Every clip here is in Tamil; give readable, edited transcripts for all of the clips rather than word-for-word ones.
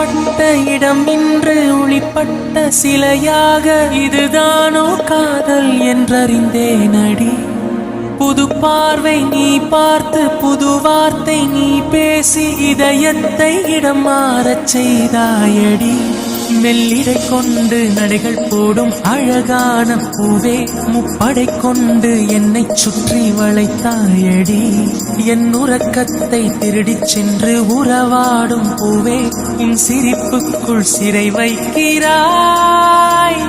ஒளிப்பட்ட இடம் இன்று ஒளிப்பட்ட சிலையாக இதுதானோ காதல் என்றறிந்தேனடி. புது பார்வை நீ பார்த்து புது வார்த்தை நீ பேசி இதயத்தை இடம் மாறச் செய்தாயடி. மெல்லிடை கொண்டு நடைகள் போடும் அழகான பூவே முப்படை கொண்டு என்னை சுற்றி வளைத்தாயடி. என் உறக்கத்தை திருடிச் சென்று உறவாடும் பூவே உன் சிரிப்புக்குள் சிறை வைக்கிறாய்.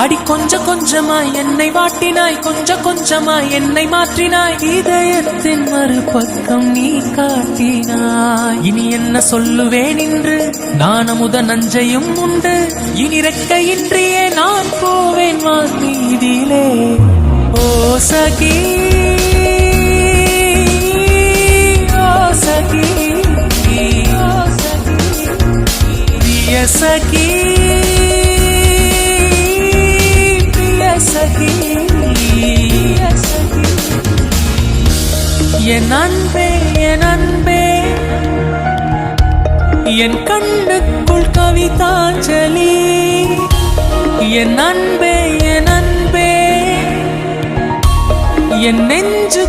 அடி கொஞ்சம் கொஞ்சமாய் என்னை வாட்டினாய், கொஞ்சம் கொஞ்சமாய் என்னை மாற்றினாய், இதயத்தின் மறுபக்கம் நீ காட்டினாய். இனி என்ன சொல்லுவேன் என்று நான் அமுத நஞ்சையும் உண்டு, இனி ரெக்கையின்றியே நான் போவேன் வான்மீதிலே. ஓ சகி ஓ சகி ஓ சகி பிரிய சகி என் அன்பே என் அன்பே என் கண்ணுக்குள் கவிதாஞ்சலி. என் அன்பே என் அன்பே என் நெஞ்சு